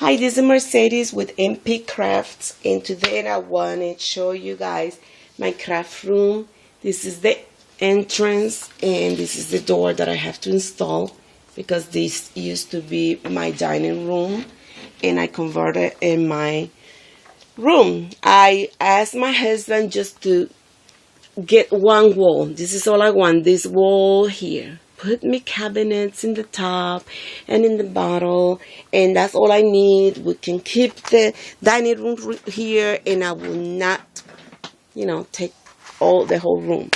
Hi, this is Mercedes with MP Crafts, and today I wanted to show you guys my craft room. This is the entrance and this is the door that I have to install because this used to be my dining room and I converted in my room. I asked my husband just to get one wall. This is all I want, this wall here. Put me cabinets in the top and in the bottom, and that's all I need. We can keep the dining room here, and I will not, take the whole room.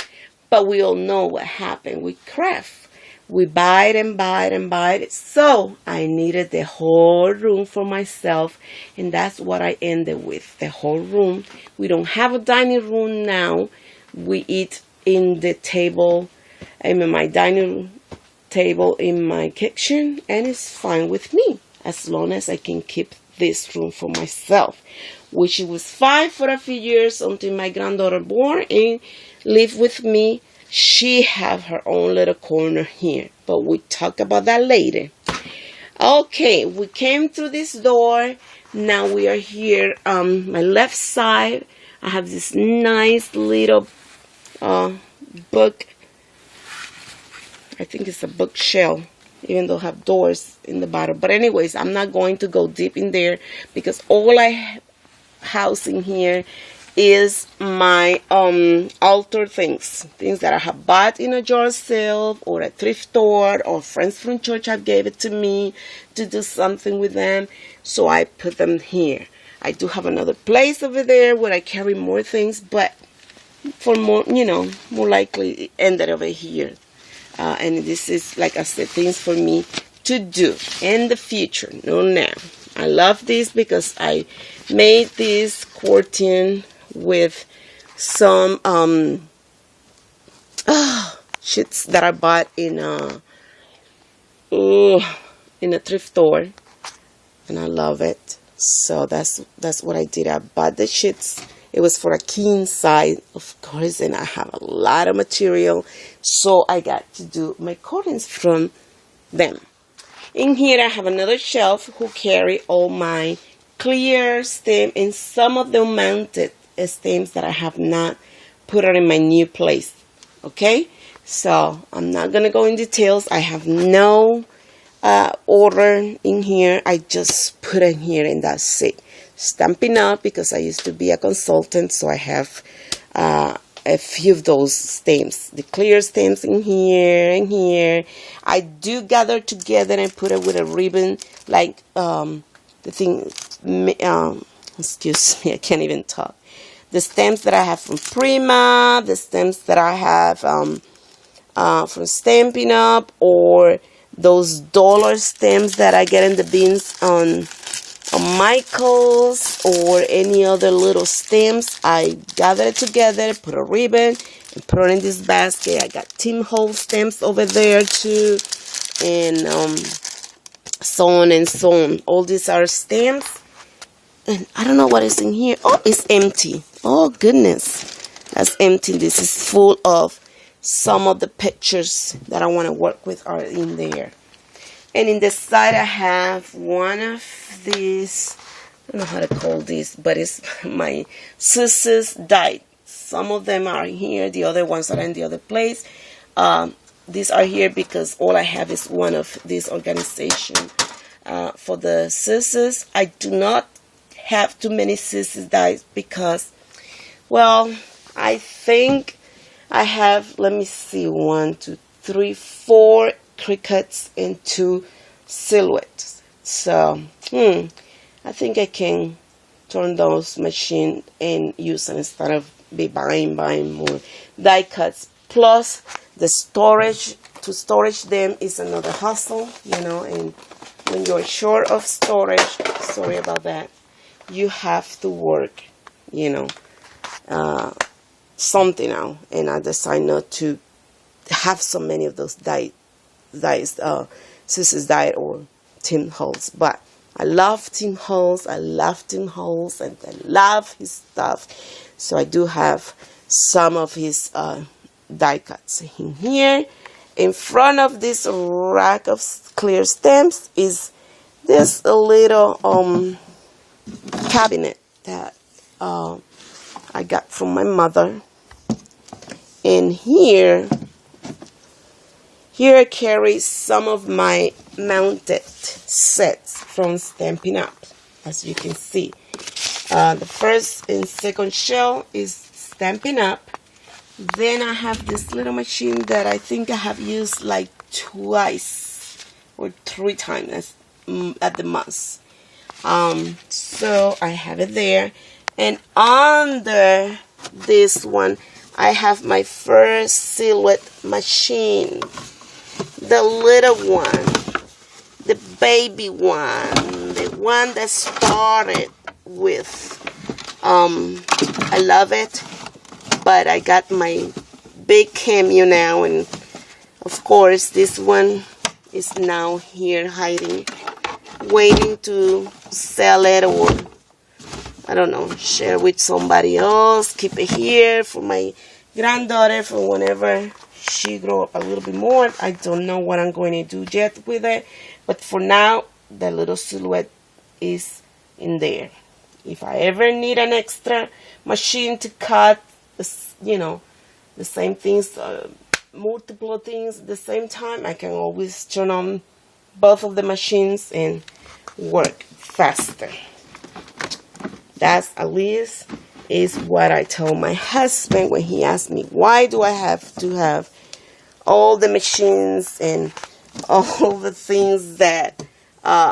But we all know what happened with craft. We buy it and buy it and buy it. So I needed the whole room for myself, and that's what I ended with, the whole room. We don't have a dining room now. We eat in the table. I'm in my dining table in my kitchen, and it's fine with me as long as I can keep this room for myself, which it was fine for a few years until my granddaughter born and lived with me. She have her own little corner here, but we talk about that later. Okay, we came through this door. Now we are here. My left side, I have this nice little book. I think it's a bookshelf, even though I have doors in the bottom. But anyways, I'm not going to go deep in there because all I house in here is my altar things that I have bought in a jar sale or a thrift store, or friends from church have gave it to me to do something with them. So I put them here. I do have another place over there where I carry more things, but for more, more likely ended over here. And this is, like I said, things for me to do in the future, not now. I love this because I made this curtain with some shits that I bought in a thrift store, and I love it. So that's what I did. I bought the shits. It was for a king size, of course, and I have a lot of material, so I got to do my curtains from them. In here, I have another shelf who carry all my clear stem and some of them mounted stems that I have not put on in my new place. Okay, so I'm not gonna go in details. I have no order in here. I just put in here and that's it. Stamping Up because I used to be a consultant, so I have a few of those stems, the clear stems in here and here. I do gather together and put it with a ribbon, like the thing. Excuse me, I can't even talk. The stems that I have from Prima, the stems that I have from Stampin' Up, or those dollar stems that I get in the bins on Michael's, or any other little stems. I gather it together, put a ribbon, and put it in this basket. I got Tim Holtz stems over there too, and so on and so on. All these are stems, and I don't know what is in here. Oh, it's empty. Oh goodness, that's empty. This is full of some of the pictures that I want to work with are in there. And in the side, I have one of these, I don't know how to call this, but it's my scissors die. Some of them are here, the other ones are in the other place. These are here because all I have is one of this organization. For the scissors, I do not have too many scissors dies because, well, I think I have, let me see, 1, 2, 3, 4 crickets and 2 silhouettes. So I think I can turn those machine and use them instead of buying more die cuts. Plus the storage, to storage them is another hustle, and when you're short of storage, sorry about that, you have to work, something out. And I decided not to have so many of those scissors died or Tim Holtz, but I love Tim Holtz. I love Tim Holtz, and I love his stuff. So I do have some of his die cuts in here. In front of this rack of clear stems is this a little cabinet that I got from my mother. And here I carry some of my mounted sets from Stampin' Up, as you can see. The first and second shell is Stampin' Up. Then I have this little machine that I think I have used like twice or 3 times at the most. So I have it there. And under this one, I have my first silhouette machine. The little one, the baby one, the one that started with. I love it. But I got my big cameo now, and of course this one is now here hiding, waiting to sell it, or I don't know, share with somebody else, keep it here for my granddaughter for whenever she grow up a little bit more. I don't know what I'm going to do yet with it, but for now the little silhouette is in there. If I ever need an extra machine to cut, you know, the same things, multiple things at the same time, I can always turn on both of the machines and work faster. That's at least is what I told my husband when he asked me, why do I have to have all the machines and all the things that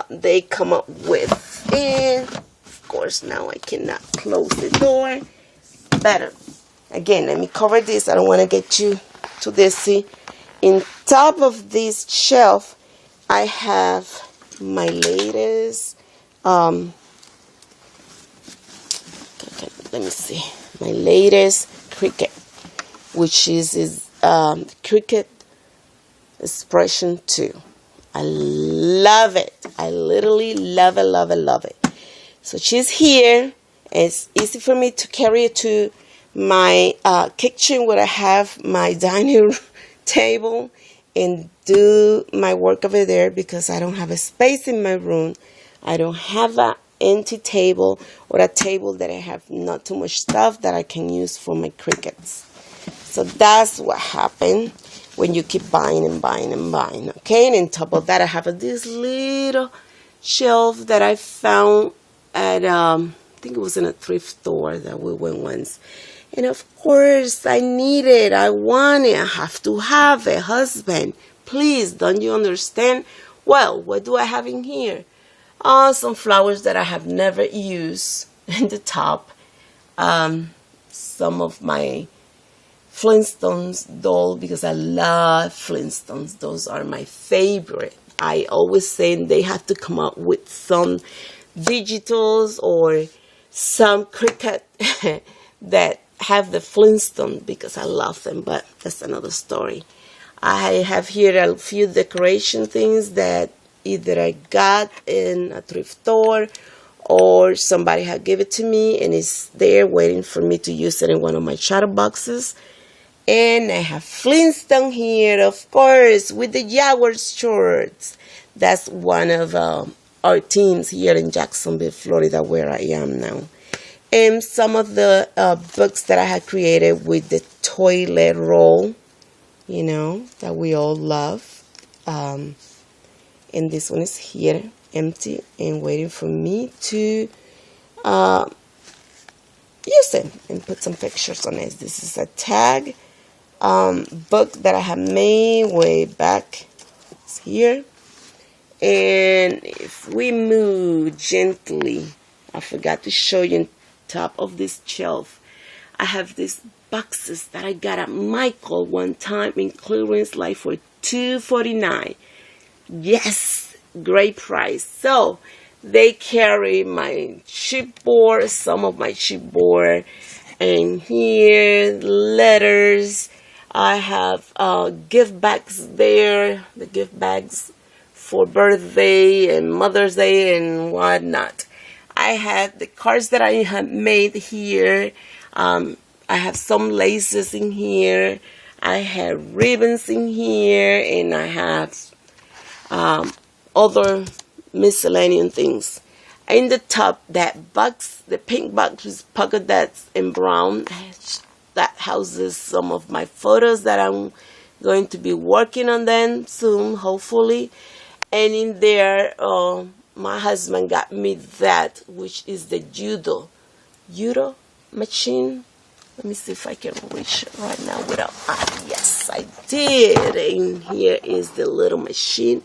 they come up with. And of course now I cannot close the door. Better. Again, let me cover this. I don't want to get you too dizzy. In top of this shelf, I have my latest, let me see, my latest Cricut, which is Cricut Expression 2. I love it. I literally love it, love it, love it. So she's here. It's easy for me to carry it to my kitchen where I have my dining table and do my work over there, because I don't have a space in my room. I don't have an empty table or a table that I have not too much stuff that I can use for my Cricuts. So that's what happened when you keep buying and buying and buying. Okay, and on top of that, I have this little shelf that I found at I think it was in a thrift store that we went once. And of course, I need it. I want it. I have to have it. Husband, please, don't you understand? Well, what do I have in here? Some flowers that I have never used in the top. Some of my Flintstones doll, because I love Flintstones. Those are my favorite. I always say they have to come up with some digitals or some Cricut that have the Flintstone, because I love them, but that's another story. I have here a few decoration things that either I got in a thrift store or somebody had given it to me, and it's there waiting for me to use it in one of my shadow boxes. And I have Flintstone here, of course, with the Jaguars shorts. That's one of our teams here in Jacksonville, Florida, where I am now. And some of the books that I had created with the toilet roll, you know, that we all love. And this one is here, empty and waiting for me to use it and put some pictures on it. This is a tag book that I have made way back. It's here. And if we move gently, I forgot to show you on top of this shelf, I have these boxes that I got at Michael one time in clearance, like for $2.49. Yes, great price. So they carry my chipboard, some of my chipboard, and here letters. I have gift bags there, the gift bags for birthday and Mother's Day and whatnot. I had the cards that I have made here. I have some laces in here. I have ribbons in here, and I have other miscellaneous things. In the top, that box, the pink box with polka dots in brown, that houses some of my photos that I'm going to be working on them soon, hopefully. And in there, my husband got me that, which is the judo machine. Let me see if I can reach it right now without. Yes, I did. And here is the little machine.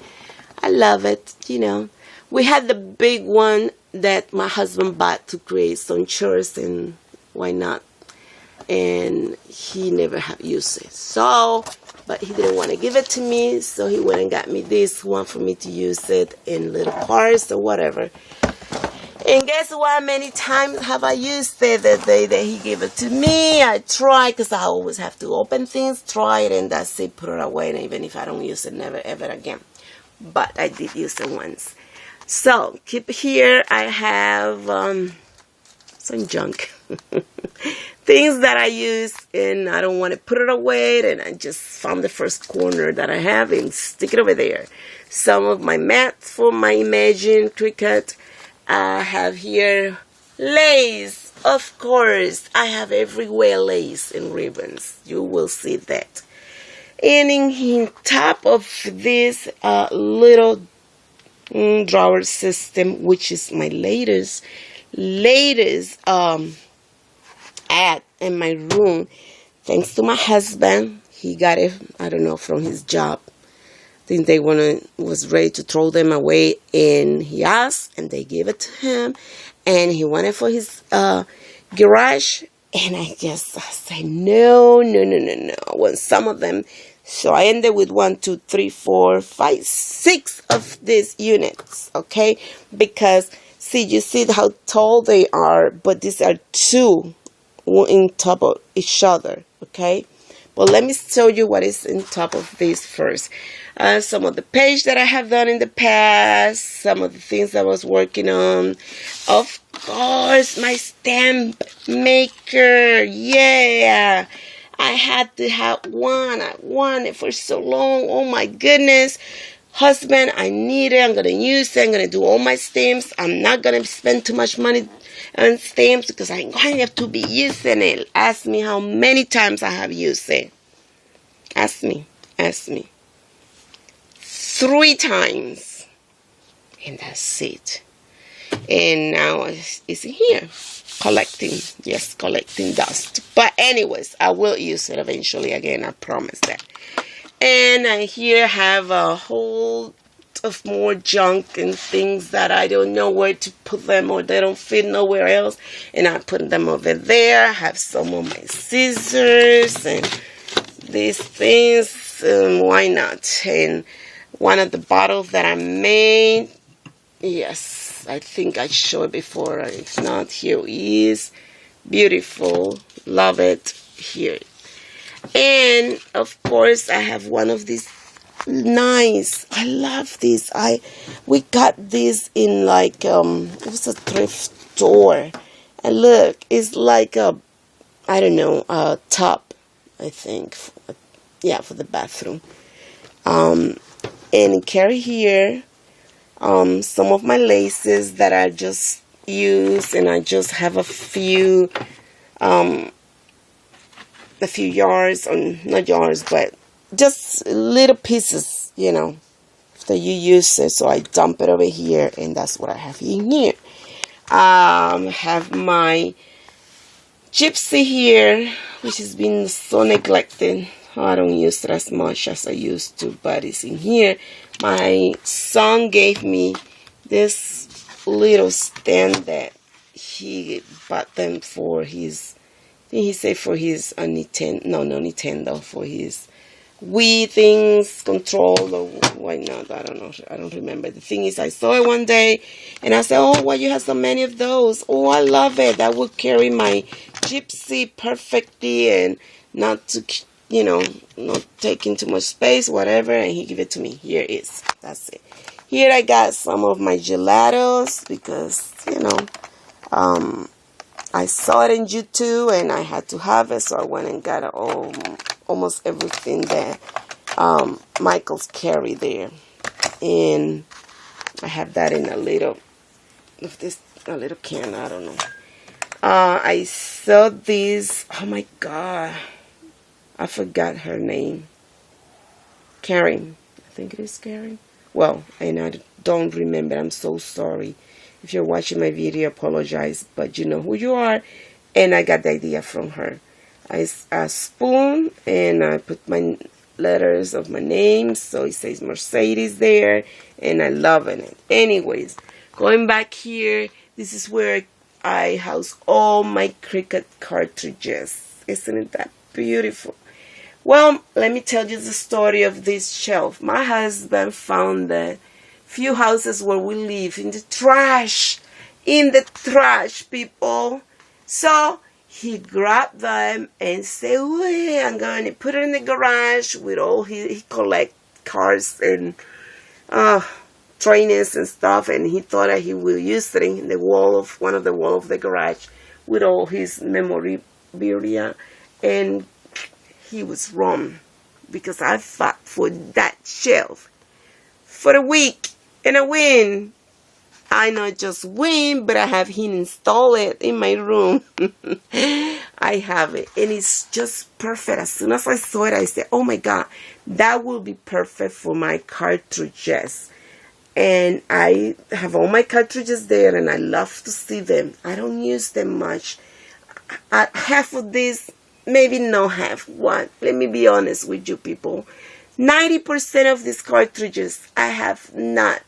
I love it. You know, we had the big one that my husband bought to create some chairs, and why not? And he never have used it. So, but he didn't want to give it to me, so he went and got me this one for me to use it in little parts or whatever. And guess what? Many times have I used it the day that he gave it to me. I try, because I always have to open things, try it, and that's it, put it away. And even if I don't use it, never ever again. But I did use it once. So, keep here. I have some junk. Things that I use, and I don't want to put it away. And I just found the first corner that I have and stick it over there. Some of my mats for my Imagine Cricut. I have here lace, of course. I have everywhere lace and ribbons. You will see that. And in top of this little drawer system, which is my latest ad in my room, thanks to my husband. He got it, I don't know, from his job. I think they was ready to throw them away, and he asked, and they gave it to him, and he wanted for his garage, and I said no. When some of them, so I ended with 1, 2, 3, 4, 5, 6 of these units, okay? Because see, you see how tall they are, but these are 2 in top of each other, okay? Well, let me show you what is in top of this first. Some of the page that I have done in the past, some of the things I was working on. Of course, my stamp maker. Yeah, I had to have one. I wanted it for so long. Oh my goodness. Husband, I need it. I'm going to use it. I'm going to do all my stamps. I'm not going to spend too much money on stamps because I'm going to have to be using it. Ask me how many times I have used it. Ask me. 3 times. And that's it. And now it's here. Collecting dust. But anyways, I will use it eventually again. I promise that. And I here have a whole of more junk and things that I don't know where to put them, or they don't fit nowhere else. And I put them over there. I have some of my scissors and these things. Why not? And one of the bottles that I made. Yes, I think I showed it before. If not, here it is. Beautiful. Love it. Here. And of course, I have one of these nice. I love this. We got this in like it was a thrift store. And look, it's like a, I don't know, a top, I think. Yeah, for the bathroom. And carry here some of my laces that I just use, and I just have a few yards, or not yards, but just little pieces, you know, that you use it. So I dump it over here, and that's what I have in here. Have my gypsy here, which has been so neglected. I don't use it as much as I used to, but it's in here. My son gave me this little stand that he bought them for his, I think he said for his Nintendo, for his Wii things, control, or why not, I don't know, I don't remember. The thing is, I saw it one day, and I said, oh, why you have so many of those? Oh, I love it. That would carry my gypsy perfectly, and not to, you know, not taking too much space, whatever. And he gave it to me. Here it is. That's it. Here I got some of my gelatos because, you know, I saw it in YouTube and I had to have it, so I went and got almost everything that Michael's carry there. And I have that in a little can, I don't know. I saw this, oh my god, I forgot her name. Karen, I think it is Karen. Well, and I don't remember, I'm so sorry. If you're watching my video, apologize, but you know who you are. And I got the idea from her. A spoon, and I put my letters of my name, so it says Mercedes there, and I love it. Anyways, going back here, this is where I house all my cricket cartridges. Isn't it that beautiful? Well, let me tell you the story of this shelf. My husband found the few houses where we live in the trash, people. So he grabbed them and said, well, I'm going to put it in the garage with all he collect cars and trainers and stuff, and he thought that he will use it in the wall of one of the wall of the garage with all his memorabilia, and he was wrong, because I fought for that shelf for a week and a win. I not just win, but I have him install it in my room. I have it, and it's just perfect. As soon as I saw it, I said, oh my god, that will be perfect for my cartridges. And I have all my cartridges there, and I love to see them. I don't use them much. Half of this, maybe not half. One, let me be honest with you people. 90% of these cartridges I have not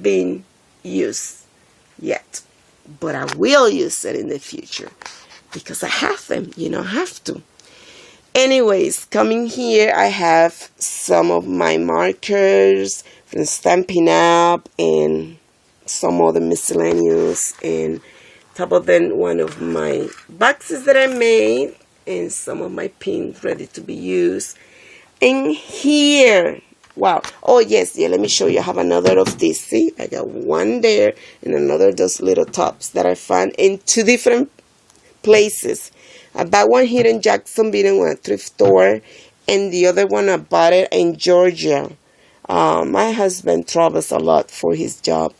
been used yet. But I will use it in the future, because I have them. You know, I have to. Anyways, coming here, I have some of my markers from Stampin' Up! And some other miscellaneous, and top of them, one of my boxes that I made, and some of my pins ready to be used. And here, wow, oh yes, yeah, let me show you. I have another of these. See, I got one there and another of those little tops that I found in two different places. I bought one here in Jacksonville in a thrift store, and the other one I bought it in Georgia. My husband travels a lot for his job,